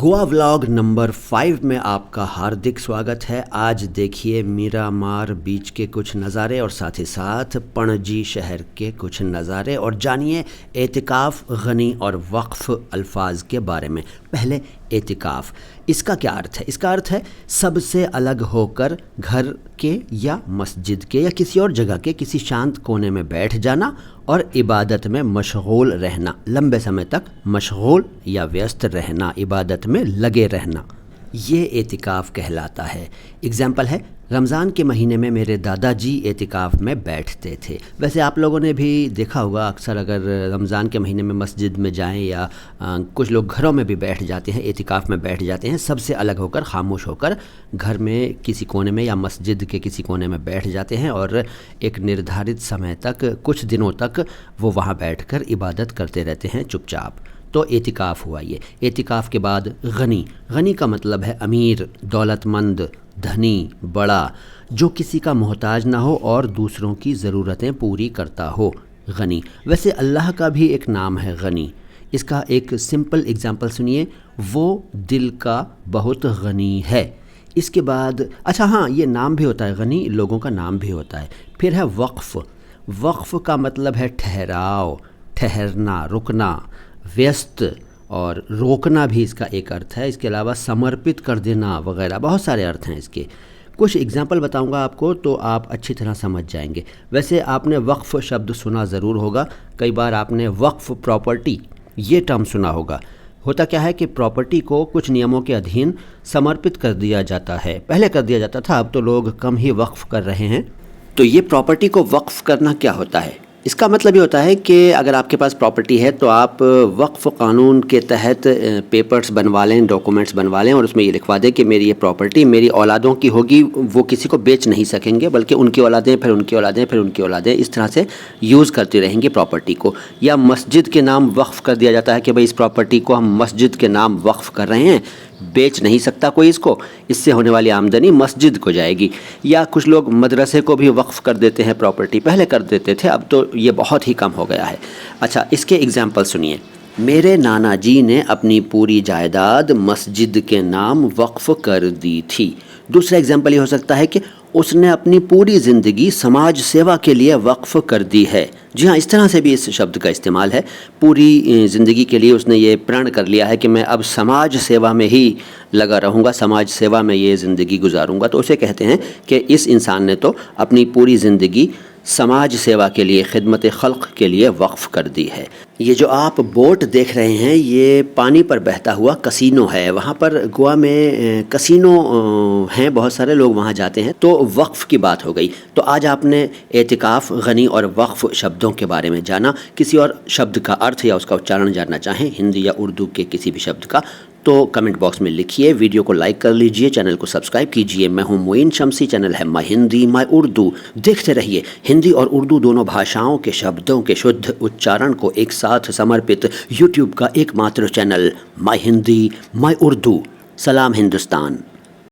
Goa vlog number 5 में आपका हार्दिक स्वागत है। आज देखिए मीरामार बीच के कुछ नज़ारे और साथ ही साथ पणजी शहर के कुछ नज़ारे और जानिए एतिकाफ़, गनी और वक्फ़ अल्फाज के बारे में। पहले एतिकाफ़, इसका क्या अर्थ है? इसका अर्थ है सबसे अलग होकर घर के या मस्जिद के या किसी और जगह के किसी शांत कोने में बैठ जाना और इबादत में मशगूल रहना, लंबे समय तक मशगूल या व्यस्त रहना, इबादत में लगे रहना, ये एतिकाफ़ कहलाता है। एग्ज़ाम्पल है, रमज़ान के महीने में मेरे दादाजी एतिकाफ़ में बैठते थे। वैसे आप लोगों ने भी देखा होगा, अक्सर अगर रमज़ान के महीने में मस्जिद में जाएं या कुछ लोग घरों में भी बैठ जाते हैं, एतिकाफ़ में बैठ जाते हैं, सबसे अलग होकर, खामोश होकर घर में किसी कोने में या मस्जिद के किसी कोने में बैठ जाते हैं और एक निर्धारित समय तक, कुछ दिनों तक वो वहाँ बैठकर इबादत करते रहते हैं चुपचाप। तो एतिकाफ़ हुआ ये। एतिकाफ़ के बाद गनी, गनी का मतलब है अमीर, दौलतमंद, धनी, बड़ा, जो किसी का मोहताज ना हो और दूसरों की ज़रूरतें पूरी करता हो, गनी। वैसे अल्लाह का भी एक नाम है गनी। इसका एक सिंपल एग्जांपल सुनिए, वो दिल का बहुत गनी है। इसके बाद अच्छा हाँ, ये नाम भी होता है, गनी लोगों का नाम भी होता है। फिर है वक्फ़। वक्फ़ का मतलब है ठहराव, ठहरना, रुकना, व्यस्त और रोकना भी इसका एक अर्थ है। इसके अलावा समर्पित कर देना वगैरह, बहुत सारे अर्थ हैं इसके। कुछ एग्जाम्पल बताऊंगा आपको तो आप अच्छी तरह समझ जाएंगे। वैसे आपने वक्फ़ शब्द सुना ज़रूर होगा, कई बार आपने वक्फ़ प्रॉपर्टी ये टर्म सुना होगा। होता क्या है कि प्रॉपर्टी को कुछ नियमों के अधीन समर्पित कर दिया जाता है। पहले कर दिया जाता था, अब तो लोग कम ही वक्फ़ कर रहे हैं। तो ये प्रॉपर्टी को वक्फ़ करना क्या होता है? इसका मतलब ये होता है कि अगर आपके पास प्रॉपर्टी है तो आप वक्फ़ कानून के तहत पेपर्स बनवा लें, डॉक्यूमेंट्स बनवा लें और उसमें ये लिखवा दें कि मेरी ये प्रॉपर्टी मेरी औलादों की होगी, वो किसी को बेच नहीं सकेंगे, बल्कि उनकी औलादें, फिर उनकी औलादें, फिर उनकी औलादें, इस तरह से यूज़ करती रहेंगी प्रॉपर्टी को। या मस्जिद के नाम वक्फ़ कर दिया जाता है कि भाई इस प्रॉपर्टी को हम मस्जिद के नाम वक्फ़ कर रहे हैं, बेच नहीं सकता कोई इसको, इससे होने वाली आमदनी मस्जिद को जाएगी। या कुछ लोग मदरसे को भी वक्फ़ कर देते हैं प्रॉपर्टी, पहले कर देते थे, अब तो ये बहुत ही कम हो गया है। अच्छा, इसके एग्जाम्पल सुनिए। मेरे नाना जी ने अपनी पूरी जायदाद मस्जिद के नाम वक्फ़ कर दी थी। दूसरा एग्जाम्पल ये हो सकता है कि उसने अपनी पूरी ज़िंदगी समाज सेवा के लिए वक्फ़ कर दी है। जी हाँ, इस तरह से भी इस शब्द का इस्तेमाल है। पूरी ज़िंदगी के लिए उसने ये प्रण कर लिया है कि मैं अब समाज सेवा में ही लगा रहूँगा, समाज सेवा में ये ज़िंदगी गुजारूँगा। तो उसे कहते हैं कि इस इंसान ने तो अपनी पूरी ज़िंदगी समाज सेवा के लिए, खिदमत खल्क़ के लिए वक्फ़ कर दी है। ये जो आप बोट देख रहे हैं, ये पानी पर बहता हुआ कसीनो है। वहाँ पर गोवा में कसीनो हैं, बहुत सारे लोग वहाँ जाते हैं। तो वक्फ़ की बात हो गई। तो आज आपने एतिकाफ़, गनी और वक्फ़ शब्दों के बारे में जाना। किसी और शब्द का अर्थ या उसका उच्चारण जानना चाहें, हिंदी या उर्दू के किसी भी शब्द का, तो कमेंट बॉक्स में लिखिए। वीडियो को लाइक कर लीजिए, चैनल को सब्सक्राइब कीजिए। मैं हूं मोइन शम्सी, चैनल है माय हिंदी माय उर्दू। देखते रहिए। हिंदी और उर्दू दोनों भाषाओं के शब्दों के शुद्ध उच्चारण को एक साथ समर्पित यूट्यूब का एकमात्र channel my Hindi my Urdu. सलाम हिंदुस्तान।